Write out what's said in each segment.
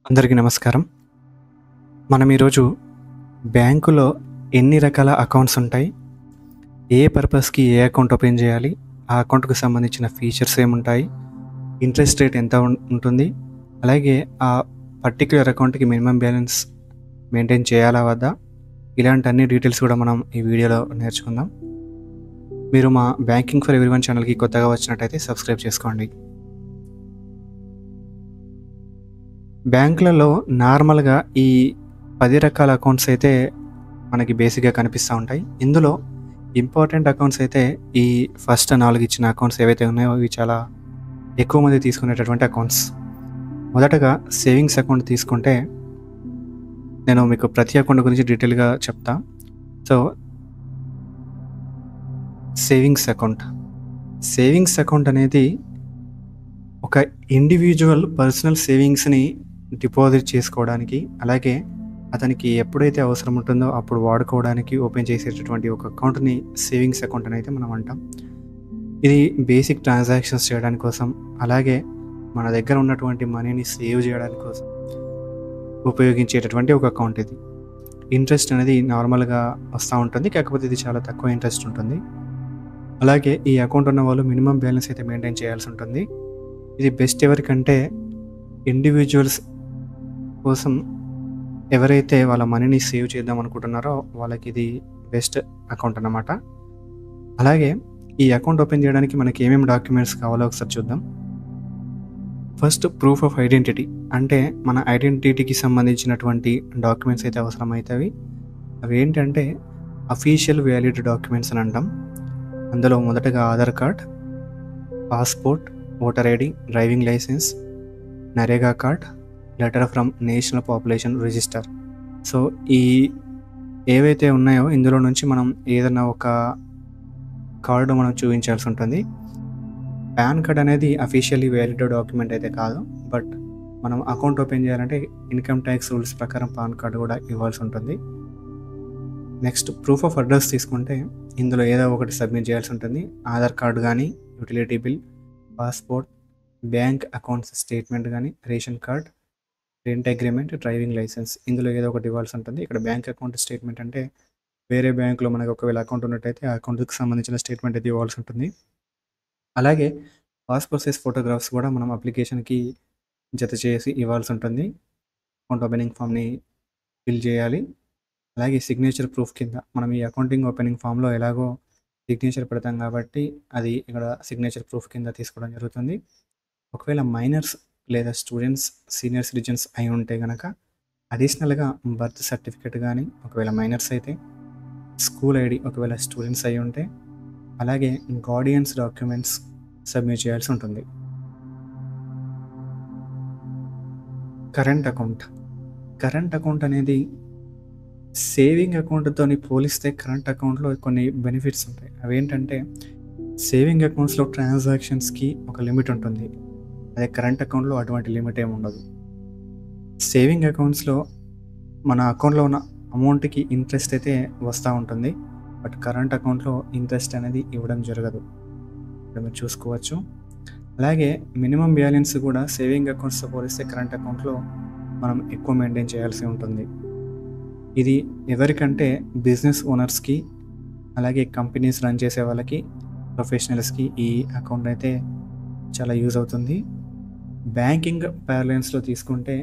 అందరికీ నమస్కారం. మనం ఈరోజు బ్యాంకులో ఎన్ని రకాల అకౌంట్స్ ఉంటాయి, ఏ పర్పస్కి ఏ అకౌంట్ ఓపెన్ చేయాలి, ఆ అకౌంట్కి సంబంధించిన ఫీచర్స్ ఏముంటాయి, ఇంట్రెస్ట్ రేట్ ఎంత ఉంటుంది, అలాగే ఆ పర్టిక్యులర్ అకౌంట్కి మినిమం బ్యాలెన్స్ మెయింటైన్ చేయాలా వద్దా, ఇలాంటి అన్ని డీటెయిల్స్ కూడా మనం ఈ వీడియోలో నేర్చుకుందాం. మీరు మా బ్యాంకింగ్ ఫర్ ఎవ్రీవన్ ఛానల్కి కొత్తగా వచ్చినట్టయితే సబ్స్క్రైబ్ చేసుకోండి. బ్యాంకులలో నార్మల్గా ఈ 10 రకాల అకౌంట్స్ అయితే మనకి బేసిక్గా కనిపిస్తూ ఉంటాయి. ఇందులో ఇంపార్టెంట్ అకౌంట్స్ అయితే ఈ ఫస్ట్ 4 ఇచ్చిన అకౌంట్స్ ఏవైతే ఉన్నాయో ఇవి చాలా ఎక్కువ మంది తీసుకునేటటువంటి అకౌంట్స్. మొదటగా సేవింగ్స్ అకౌంట్ తీసుకుంటే నేను మీకు ప్రతి అకౌంట్ గురించి డీటెయిల్గా చెప్తా. సో సేవింగ్స్ అకౌంట్ అనేది ఒక ఇండివిజువల్ పర్సనల్ సేవింగ్స్ని డిపాజిట్ చేసుకోవడానికి, అలాగే అతనికి ఎప్పుడైతే అవసరం ఉంటుందో అప్పుడు వాడుకోవడానికి ఓపెన్ చేసేటటువంటి ఒక అకౌంట్ని సేవింగ్స్ అకౌంట్ అని అయితే మనం అంటాం. ఇది బేసిక్ ట్రాన్సాక్షన్స్ చేయడానికి కోసం, అలాగే మన దగ్గర ఉన్నటువంటి మనీని సేవ్ చేయడానికి కోసం ఉపయోగించేటటువంటి ఒక అకౌంట్ ఇది. ఇంట్రెస్ట్ అనేది నార్మల్గా వస్తూ ఉంటుంది, కాకపోతే ఇది చాలా తక్కువ ఇంట్రెస్ట్ ఉంటుంది. అలాగే ఈ అకౌంట్ ఉన్న వాళ్ళు మినిమం బ్యాలెన్స్ అయితే మెయింటైన్ చేయాల్సి ఉంటుంది. ఇది బెస్ట్ ఎవరికంటే ఇండివిజువల్స్ కోసం, ఎవరైతే వాళ్ళ మనీని సేవ్ చేద్దాం అనుకుంటున్నారో వాళ్ళకి ఇది బెస్ట్ అకౌంట్ అన్నమాట. అలాగే ఈ అకౌంట్ ఓపెన్ చేయడానికి మనకి ఏమేమి డాక్యుమెంట్స్ కావాలో ఒకసారి చూద్దాం. ఫస్ట్ ప్రూఫ్ ఆఫ్ ఐడెంటిటీ, అంటే మన ఐడెంటిటీకి సంబంధించినటువంటి డాక్యుమెంట్స్ అయితే అవసరమవుతాయి. అవి ఏంటంటే అఫీషియల్ వ్యాలిడ్ డాక్యుమెంట్స్ అని అంటాం. అందులో మొదటగా Aadhaar card, passport, voter ID, driving licence, NREGA card, letter from national population register. So ఈ ఏవైతే ఉన్నాయో ఇందులో నుంచి మనం ఏదైనా ఒక కార్డు మనం చూపించాల్సి ఉంటుంది. పాన్ కార్డ్ అనేది అఫీషియల్లీ వ్యాలిడ్ డాక్యుమెంట్ అయితే కాదు, బట్ మనం అకౌంట్ ఓపెన్ చేయాలంటే ఇన్కమ్ ట్యాక్స్ రూల్స్ ప్రకారం పాన్ కార్డు కూడా ఇవ్వాల్సి ఉంటుంది. నెక్స్ట్ ప్రూఫ్ ఆఫ్ అడ్రస్ తీసుకుంటే ఇందులో ఏదో ఒకటి సబ్మిట్ చేయాల్సి ఉంటుంది. ఆధార్ కార్డు కానీ, utility bill, passport, bank accounts statement కానీ, ration card, rent agreement, driving licence, ఇందులో ఏదో ఒకటి ఇవ్వాల్సి ఉంటుంది. ఇక్కడ బ్యాంక్ అకౌంట్ స్టేట్మెంట్ అంటే వేరే బ్యాంకులో మనకు ఒకవేళ అకౌంట్ ఉన్నట్టయితే ఆ అకౌంట్కి సంబంధించిన స్టేట్మెంట్ అయితే ఇవ్వాల్సి ఉంటుంది. అలాగే పాస్పోర్ట్ సైజ్ ఫోటోగ్రాఫ్స్ కూడా మనం అప్లికేషన్కి జత చేసి ఇవ్వాల్సి ఉంటుంది. అకౌంట్ ఓపెనింగ్ ఫామ్ని ఫిల్ చేయాలి. అలాగే సిగ్నేచర్ ప్రూఫ్ కింద మనం ఈ అకౌంటింగ్ ఓపెనింగ్ ఫామ్లో ఎలాగో సిగ్నేచర్ పెడతాం కాబట్టి అది ఇక్కడ సిగ్నేచర్ ప్రూఫ్ కింద తీసుకోవడం జరుగుతుంది. ఒకవేళ మైనర్స్ లేదా స్టూడెంట్స్ సీనియర్ సిటిజన్స్ అయి ఉంటే కనుక అడిషనల్గా బర్త్ సర్టిఫికేట్ కానీ, ఒకవేళ మైనర్స్ అయితే స్కూల్ ఐడి, ఒకవేళ స్టూడెంట్స్ అయి ఉంటే, అలాగే గార్డియన్స్ డాక్యుమెంట్స్ సబ్మిట్ చేయాల్సి ఉంటుంది. కరెంట్ అకౌంట్ అనేది సేవింగ్ అకౌంట్తో పోలిస్తే కరెంట్ అకౌంట్లో కొన్ని బెనిఫిట్స్ ఉంటాయి. అవేంటంటే సేవింగ్ అకౌంట్స్లో ట్రాన్సాక్షన్స్కి ఒక లిమిట్ ఉంటుంది, అదే కరెంట్ అకౌంట్లో అటువంటి లిమిట్ ఏమి ఉండదు. సేవింగ్ అకౌంట్స్లో మన అకౌంట్లో ఉన్న అమౌంట్కి ఇంట్రెస్ట్ అయితే వస్తూ ఉంటుంది, బట్ కరెంట్ అకౌంట్లో ఇంట్రెస్ట్ అనేది ఇవ్వడం జరగదు, ఇక్కడ మీరు చూసుకోవచ్చు. అలాగే మినిమం బ్యాలెన్స్ కూడా సేవింగ్ అకౌంట్స్తో పోలిస్తే కరెంట్ అకౌంట్లో మనం ఎక్కువ మెయింటైన్ చేయాల్సి ఉంటుంది. ఇది ఎవరికంటే బిజినెస్ ఓనర్స్కి, అలాగే కంపెనీస్ రన్ చేసే వాళ్ళకి, ప్రొఫెషనల్స్కి ఈ అకౌంట్ అయితే చాలా యూజ్ అవుతుంది. బ్యాంకింగ్ ప్యారలెన్స్లో తీసుకుంటే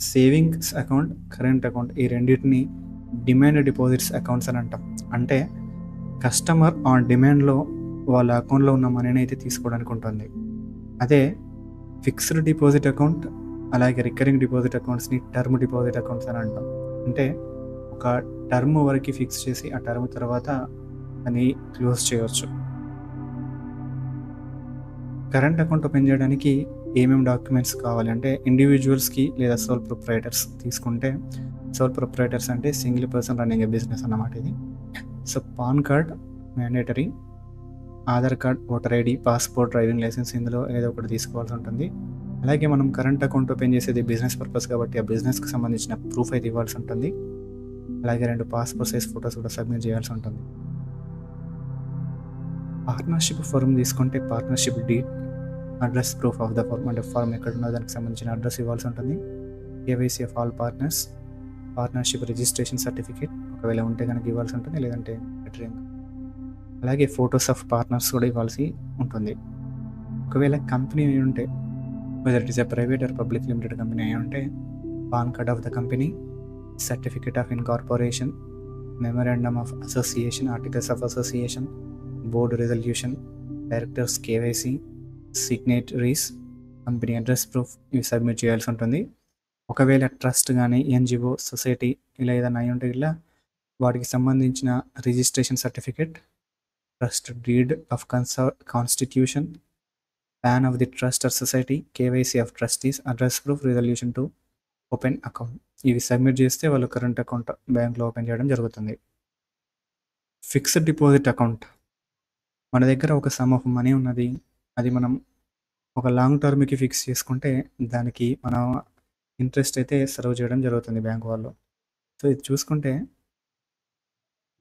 సేవింగ్స్ అకౌంట్, కరెంట్ అకౌంట్ ఈ రెండింటిని డిమాండ్ డిపాజిట్స్ అకౌంట్స్ అని అంటాం. అంటే కస్టమర్ ఆన్ డిమాండ్లో వాళ్ళ అకౌంట్లో ఉన్న మనీని అయితే తీసుకోవడానికి ఉంటుంది. అదే ఫిక్స్డ్ డిపాజిట్ అకౌంట్, అలాగే రికరింగ్ డిపాజిట్ అకౌంట్స్ని టర్మ్ డిపాజిట్ అకౌంట్స్ అని అంటాం. అంటే ఒక టర్మ్ వరకు ఫిక్స్ చేసి ఆ టర్మ్ తర్వాత దాన్ని క్లోజ్ చేయవచ్చు. కరెంట్ అకౌంట్ ఓపెన్ చేయడానికి ఏమేమి డాక్యుమెంట్స్ కావాలి అంటే ఇండివిజువల్స్కి లేదా సోల్ ప్రొప్రైటర్స్ తీసుకుంటే, సోల్ ప్రొప్రైటర్స్ అంటే single person running a business అన్నమాట ఇది. So PAN card mandatory, Aadhaar card, voter ID, passport, driving licence ఇందులో ఏదో ఒకటి తీసుకోవాల్సి ఉంటుంది. అలాగే మనం కరెంట్ అకౌంట్ ఓపెన్ చేసేది బిజినెస్ పర్పస్ కాబట్టి ఆ బిజినెస్కి సంబంధించిన ప్రూఫ్ అయితే ఇవ్వాల్సి ఉంటుంది. అలాగే 2 పాస్పోర్ట్ సైజ్ ఫొటోస్ కూడా సబ్మిట్ చేయాల్సి ఉంటుంది. పార్ట్నర్షిప్ ఫర్మ్ తీసుకుంటే partnership deed, address proof of the firm, అంటే ఫర్మ్ ఎక్కడ ఉన్నదో దానికి సంబంధించిన అడ్రస్ ఇవ్వాల్సి ఉంటుంది. KYC of all partners, partnership registration certificate ఒకవేళ ఉంటే కనుక ఇవ్వాల్సి ఉంటుంది, లేదంటే బెటర్. అలాగే ఫొటోస్ ఆఫ్ పార్ట్నర్స్ కూడా ఇవ్వాల్సి ఉంటుంది. ఒకవేళ కంపెనీ అయి ఉంటే, whether it is a private or public limited company అయి ఉంటే, pan card of the company, certificate of incorporation, memorandum of association, articles of association, board resolution, directors KYC, signatories, company address proof ఇవి submit చేయాల్సి ఉంటుంది. ఒకవేళ trust కానీ NGO society ఇలా ఏదైనా అయి ఉంటే ఇలా వాటికి సంబంధించిన registration certificate, trust deed of constitution, plan of the trust or society, KYC of trustees, address proof, resolution to open account ఇవి సబ్మిట్ చేస్తే వాళ్ళు కరెంట్ అకౌంట్ బ్యాంక్లో ఓపెన్ చేయడం జరుగుతుంది. ఫిక్స్డ్ డిపాజిట్ అకౌంట్, మన దగ్గర ఒక సమ్ ఆఫ్ మనీ ఉన్నది, అది మనం ఒక లాంగ్ టర్మ్కి ఫిక్స్ చేసుకుంటే దానికి మన ఇంట్రెస్ట్ అయితే సర్వ్ చేయడం జరుగుతుంది బ్యాంక్ వాళ్ళు. సో ఇది చూసుకుంటే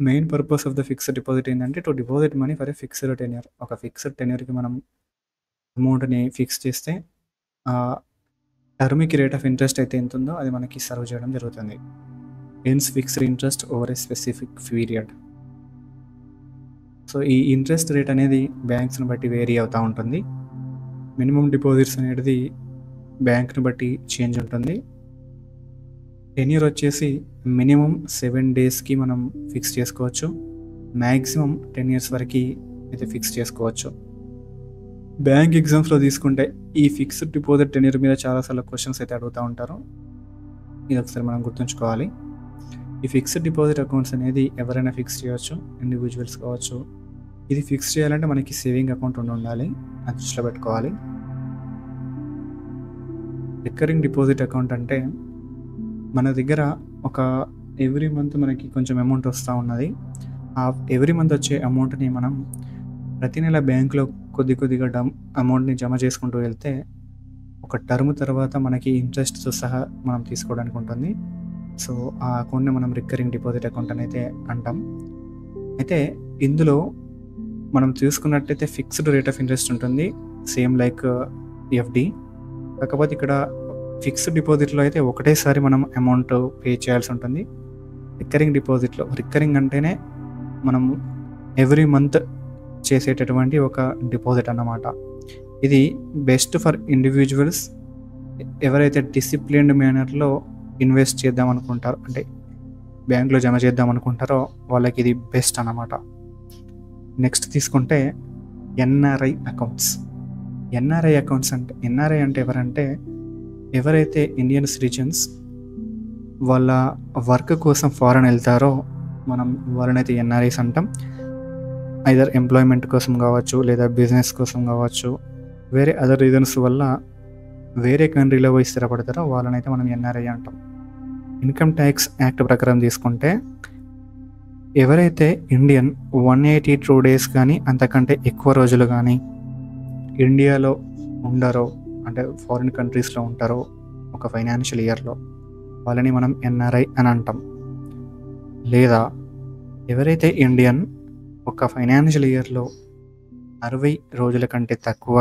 main purpose of the fixed deposit ఏంటంటే to deposit money for a fixed tenure. ఒక ఫిక్స్డ్ టెన్యూర్కి మనం అమౌంట్ని ఫిక్స్ చేస్తే ఆ టర్మ్కి రేట్ ఆఫ్ ఇంట్రెస్ట్ అయితే ఎంత ఉందో అది మనకి సర్వ్ చేయడం జరుగుతుంది. ఎన్స్ fixed interest over a specific period. So ఈ ఇంట్రెస్ట్ రేట్ అనేది బ్యాంక్స్ని బట్టి వేరీ అవుతూ ఉంటుంది. మినిమం డిపాజిట్స్ అనేది బ్యాంక్ని బట్టి చేంజ్ ఉంటుంది. టెన్యూర్ వచ్చేసి మినిమం 7 డేస్కి మనం ఫిక్స్ చేసుకోవచ్చు, మ్యాక్సిమం 10 years వరకు అయితే ఫిక్స్ చేసుకోవచ్చు. బ్యాంక్ ఎగ్జామ్స్లో తీసుకుంటే ఈ ఫిక్స్డ్ డిపాజిట్ టెన్యూర్ మీద చాలాసార్లు క్వశ్చన్స్ అయితే అడుగుతూ ఉంటారు. ఇది ఒకసారి మనం గుర్తుంచుకోవాలి. ఈ ఫిక్స్డ్ డిపాజిట్ అకౌంట్స్ అనేది ఎవరైనా ఫిక్స్ చేయవచ్చు, ఇండివిజువల్స్ కావచ్చు. ఇది ఫిక్స్ చేయాలంటే మనకి సేవింగ్ అకౌంట్ ఉండాలి, అది దృష్టిలో పెట్టుకోవాలి. రికరింగ్ డిపాజిట్ అకౌంట్ అంటే మన దగ్గర ఒక ఎవ్రీ మంత్ మనకి కొంచెం అమౌంట్ వస్తూ ఉన్నది. ఆ ఎవ్రీ మంత్ వచ్చే అమౌంట్ని మనం ప్రతి నెల బ్యాంకులో కొద్దిగా అమౌంట్ని జమ చేసుకుంటూ వెళ్తే ఒక టర్మ్ తర్వాత మనకి ఇంట్రెస్ట్తో సహా మనం తీసుకోవడానికి ఉంటుంది. సో ఆ అకౌంట్ని మనం రికరింగ్ డిపాజిట్ అకౌంట్ అని అయితే అంటాం. అయితే ఇందులో మనం చూసుకున్నట్టయితే ఫిక్స్డ్ రేట్ ఆఫ్ ఇంట్రెస్ట్ ఉంటుంది, సేమ్ లైక్ ఎఫ్డి. కాకపోతే ఇక్కడ ఫిక్స్డ్ డిపాజిట్లో అయితే ఒకటేసారి మనం అమౌంట్ పే చేయాల్సి ఉంటుంది. రికరింగ్ డిపాజిట్లో రికరింగ్ అంటేనే మనం ఎవ్రీ మంత్ చేసేటటువంటి ఒక డిపాజిట్ అన్నమాట. ఇది బెస్ట్ ఫర్ ఇండివిజువల్స్ ఎవరైతే డిసిప్లిన్డ్ మేనర్లో ఇన్వెస్ట్ చేద్దాం అనుకుంటారో, అంటే బ్యాంక్లో జమ చేద్దాం అనుకుంటారో వాళ్ళకి ఇది బెస్ట్ అన్నమాట. నెక్స్ట్ తీసుకుంటే ఎన్ఆర్ఐ అకౌంట్స్. ఎన్ఆర్ఐ అకౌంట్స్ అంటే ఎన్ఆర్ఐ అంటే ఎవరంటే ఎవరైతే ఇండియన్ సిటిజన్స్ వాళ్ళ వర్క్ కోసం ఫారెన్ వెళ్తారో మనం వాళ్ళనైతే ఎన్ఆర్ఐస్ అంటాం. ఐదర్ ఎంప్లాయ్మెంట్ కోసం కావచ్చు, లేదా బిజినెస్ కోసం కావచ్చు, వేరే అదర్ రీజన్స్ వల్ల వేరే కంట్రీలో పోయి స్థిరపడతారో వాళ్ళనైతే మనం ఎన్ఆర్ఐ అంటాం. ఇన్కమ్ ట్యాక్స్ యాక్ట్ ప్రకారం తీసుకుంటే ఎవరైతే ఇండియన్ 182 days కానీ అంతకంటే ఎక్కువ రోజులు కానీ ఇండియాలో ఉండరో, అంటే ఫారిన్ కంట్రీస్లో ఉంటారో ఒక ఫైనాన్షియల్ ఇయర్లో, వాళ్ళని మనం ఎన్ఆర్ఐ అని అంటాం. లేదా ఎవరైతే ఇండియన్ ఒక ఫైనాన్షియల్ ఇయర్లో 60 రోజుల కంటే తక్కువ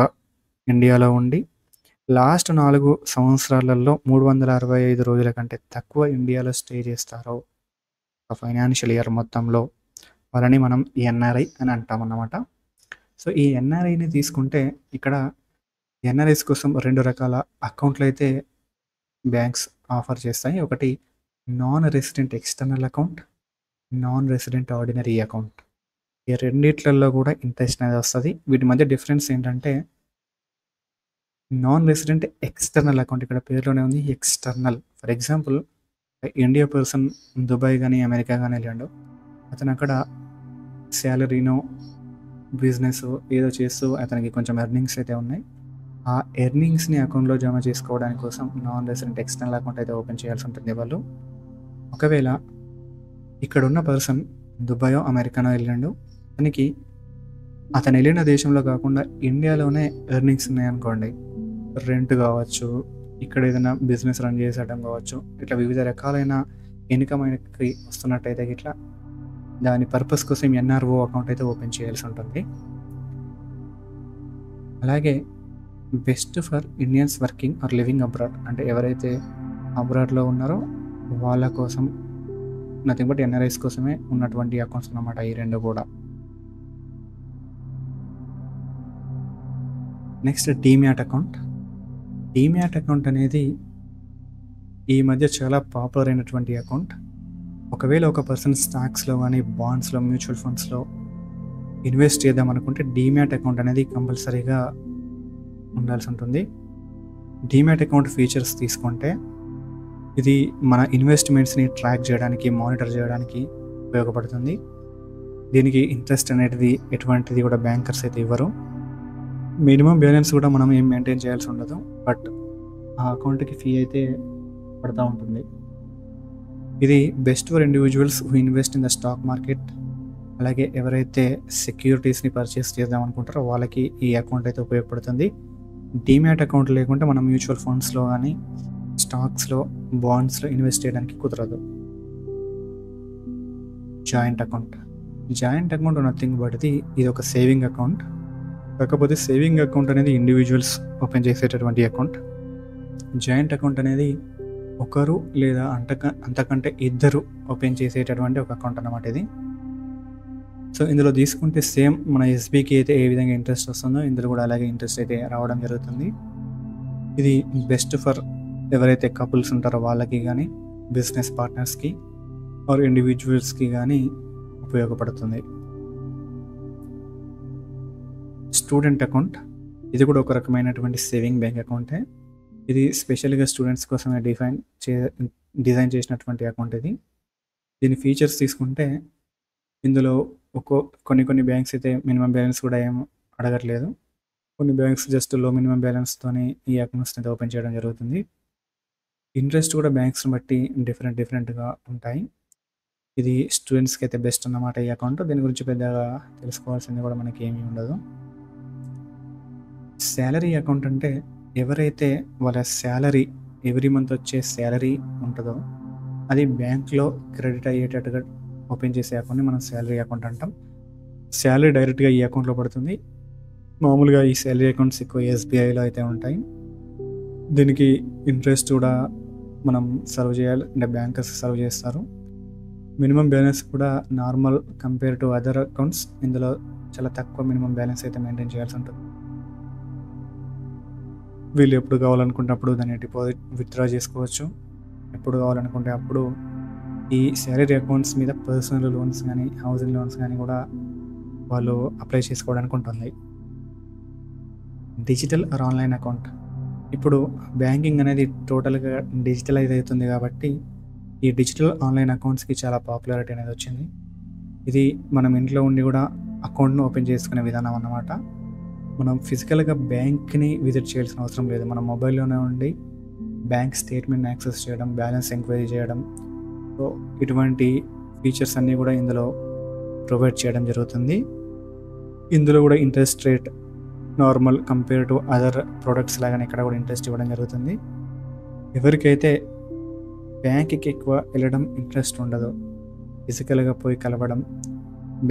ఇండియాలో ఉండి లాస్ట్ 4 సంవత్సరాలలో 365 రోజుల కంటే తక్కువ ఇండియాలో స్టే చేస్తారో ఒక ఫైనాన్షియల్ ఇయర్ మొత్తంలో, వాళ్ళని మనం ఎన్ఆర్ఐ అని అంటాం అన్నమాట. సో ఈ ఎన్ఆర్ఐని తీసుకుంటే ఇక్కడ ఎన్ఆర్ఐస్ కోసం 2 రకాల అకౌంట్లు అయితే బ్యాంక్స్ ఆఫర్ చేస్తాయి. ఒకటి non resident external account, non resident ordinary account. ఈ రెండిట్లలో కూడా ఇంట్రెస్ట్ అనేది వస్తుంది. వీటి మధ్య డిఫరెన్స్ ఏంటంటే నాన్ రెసిడెంట్ ఎక్స్టర్నల్ అకౌంట్, ఇక్కడ పేరులోనే ఉంది external. For example India person Dubai కానీ అమెరికా కానీ వెళ్ళాడు, అతను అక్కడ శాలరీనో బిజినెస్ ఏదో చేస్తూ అతనికి కొంచెం ఎర్నింగ్స్ అయితే ఉన్నాయి. ఆ ఎర్నింగ్స్ని అకౌంట్లో జమ చేసుకోవడానికి కోసం నాన్ రెసిడెంట్ ఎక్స్టర్నల్ అకౌంట్ అయితే ఓపెన్ చేయాల్సి ఉంటుంది వాళ్ళు. ఒకవేళ ఇక్కడ ఉన్న పర్సన్ దుబాయో అమెరికానో వెళ్ళాడు, అతను వెళ్ళిన దేశంలో కాకుండా ఇండియాలోనే ఎర్నింగ్స్ ఉన్నాయనుకోండి, రెంట్ కావచ్చు, ఇక్కడ ఏదైనా బిజినెస్ రన్ చేసేయడం కావచ్చు, ఇట్లా వివిధ రకాలైన ఇన్కమ్ ఆయనకి వస్తున్నట్టయితే ఇట్లా దాని పర్పస్ కోసం ఎన్ఆర్ఓ అకౌంట్ అయితే ఓపెన్ చేయాల్సి ఉంటుంది. అలాగే best for Indians working or living abroad, అంటే ఎవరైతే అబ్రాడ్‌లో ఉన్నారో వాళ్ళ కోసం నథింగ్ బట్ ఎన్ఆర్ఐస్ కోసమే ఉన్నటువంటి అకౌంట్స్ అన్నమాట ఈ 2 కూడా. Next demat account. Demat account అనేది ఈ మధ్య చాలా పాపులర్ అయినటువంటి అకౌంట్. ఒకవేళ ఒక పర్సన్ స్టాక్స్‌లో గానీ, బాండ్స్‌లో, మ్యూచువల్ ఫండ్స్‌లో ఇన్వెస్ట్ చేద్దాం అనుకుంటే డీమ్యాట్ అకౌంట్ అనేది కంపల్సరీగా ఉండాల్సి ఉంటుంది. డీమ్యాట్ అకౌంట్ ఫీచర్స్ తీసుకుంటే ఇది మన ఇన్వెస్ట్మెంట్స్‌ని ట్రాక్ చేయడానికి, మానిటర్ చేయడానికి ఉపయోగపడుతుంది. దీనికి ఇంట్రెస్ట్ అనేది ఎటువంటిది కూడా బ్యాంకర్స్ అయితే ఇవ్వరు. మినిమం బ్యాలెన్స్ కూడా మనం ఏం మెయింటైన్ చేయాల్సి ఉండదు. బట్ ఆ అకౌంట్‌కి ఫీ అయితే పడతా ఉంటుంది. ఇది best for individuals who invest in the stock market. అలాగే ఎవరైతే సెక్యూరిటీస్‌ని పర్చేస్ చేద్దాం అనుకుంటారో వాళ్ళకి ఈ అకౌంట్ అయితే ఉపయోగపడుతుంది. డీమ్యాట్ అకౌంట్ లేకుంటే మనం మ్యూచువల్ ఫండ్స్‌లో గానీ, స్టాక్స్‌లో, బాండ్స్‌లో ఇన్వెస్ట్ చేయడానికి కుదరదు. Joint account. Joint account nothing but ఇది ఒక సేవింగ్ అకౌంట్. కాకపోతే సేవింగ్ అకౌంట్ అనేది ఇండివిజువల్స్ ఓపెన్ చేసేటటువంటి అకౌంట్. జాయింట్ అకౌంట్ అనేది ఒకరు లేదా అంతకంటే ఇద్దరు ఓపెన్ చేసేటటువంటి ఒక అకౌంట్ అన్నమాట ఇది. సో ఇందులో తీసుకుంటే సేమ్ మన ఎస్బీకి అయితే ఏ విధంగా ఇంట్రెస్ట్ వస్తుందో ఇందులో కూడా అలాగే ఇంట్రెస్ట్ అయితే రావడం జరుగుతుంది. ఇది బెస్ట్ ఫర్ ఎవరైతే కపుల్స్ ఉంటారో వాళ్ళకి కానీ, బిజినెస్ పార్ట్నర్స్కి ఆర్ ఇండివిజువల్స్కి కానీ ఉపయోగపడుతుంది. Student account. ఇది కూడా ఒక రకమైనటువంటి సేవింగ్ బ్యాంక్ అకౌంటే. ఇది స్పెషల్గా స్టూడెంట్స్ కోసమే డిజైన్ చేసినటువంటి అకౌంట్ ఇది. దీని ఫీచర్స్ తీసుకుంటే ఇందులో కొన్ని బ్యాంక్స్ అయితే మినిమం బ్యాలెన్స్ కూడా ఏం అడగట్లేదు. కొన్ని బ్యాంక్స్ జస్ట్ లో మినిమం బ్యాలెన్స్‌తోనే ఈ అకౌంట్స్‌ని అయితే ఓపెన్ చేయడం జరుగుతుంది. ఇంట్రెస్ట్ కూడా బ్యాంక్స్‌ని బట్టి డిఫరెంట్‌గా ఉంటాయి. ఇది స్టూడెంట్స్‌కి అయితే బెస్ట్ అన్నమాట ఈ అకౌంట్. దీని గురించి పెద్దగా తెలుసుకోవాల్సింది కూడా మనకి ఏమీ ఉండదు. శాలరీ అకౌంట్ అంటే ఎవరైతే వాళ్ళ శాలరీ ఎవ్రీ మంత్ వచ్చే శాలరీ ఉంటుందో అది బ్యాంక్‌లో క్రెడిట్ అయ్యేటట్టుగా ఓపెన్ చేసే అకౌంట్‌ని మనం శాలరీ అకౌంట్ అంటాం. శాలరీ డైరెక్ట్‌గా ఈ అకౌంట్‌లో పడుతుంది. మామూలుగా ఈ శాలరీ అకౌంట్స్ ఎక్కువ ఎస్బీఐలో అయితే ఉంటాయి. దీనికి ఇంట్రెస్ట్ కూడా మనం సర్వ్ చేయాలి అంటే బ్యాంకర్స్ సర్వ్ చేస్తారు. మినిమం బ్యాలెన్స్ కూడా normal compare to other accounts ఇందులో చాలా తక్కువ మినిమం బ్యాలెన్స్ అయితే మెయింటైన్ చేయాల్సి ఉంటుంది. వీళ్ళు ఎప్పుడు కావాలనుకున్నప్పుడు దాన్ని డిపాజిట్ విత్డ్రా చేసుకోవచ్చు. ఎప్పుడు కావాలనుకుంటే అప్పుడు ఈ శాలరీ అకౌంట్స్ మీద పర్సనల్ లోన్స్ కానీ, హౌసింగ్ లోన్స్ కానీ కూడా వాళ్ళు అప్లై చేసుకోవడానికి ఉంటుంది. Digital or online account. ఇప్పుడు బ్యాంకింగ్ అనేది టోటల్గా డిజిటలైజ్ అవుతుంది కాబట్టి ఈ డిజిటల్ ఆన్లైన్ అకౌంట్స్కి చాలా పాపులారిటీ అనేది వచ్చింది. ఇది మనం ఇంట్లో ఉండి కూడా అకౌంట్ను ఓపెన్ చేసుకునే విధానం అన్నమాట. మనం ఫిజికల్గా బ్యాంక్ని విజిట్ చేయాల్సిన అవసరం లేదు. మన మొబైల్లోనే ఉండి బ్యాంక్ స్టేట్మెంట్ని యాక్సెస్ చేయడం, బ్యాలెన్స్ ఎంక్వైరీ చేయడం, సో ఇటువంటి ఫీచర్స్ అన్నీ కూడా ఇందులో ప్రొవైడ్ చేయడం జరుగుతుంది. ఇందులో కూడా interest rate normal compare to other products లాగానే ఇక్కడ కూడా ఇంట్రెస్ట్ ఇవ్వడం జరుగుతుంది. ఎవరికైతే బ్యాంక్కి ఎక్కువ వెళ్ళడం ఇంట్రెస్ట్ ఉండదో, ఫిజికల్గా పోయి కలవడం,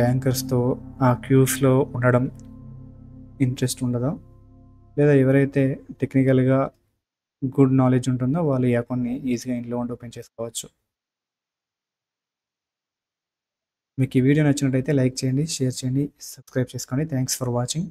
బ్యాంకర్స్తో ఆ క్యూస్లో ఉండడం ఇంట్రెస్ట్ ఉండదో, లేదా ఎవరైతే టెక్నికల్గా గుడ్ నాలెడ్జ్ ఉంటుందో వాళ్ళు ఈ అకౌంట్ని ఈజీగా ఇంట్లో ఉండి ఓపెన్ చేసుకోవచ్చు. మీకు ఈ వీడియో నచ్చినట్టయితే లైక్ చేయండి, షేర్ చేయండి, సబ్స్క్రైబ్ చేసుకోండి. Thanks for watching.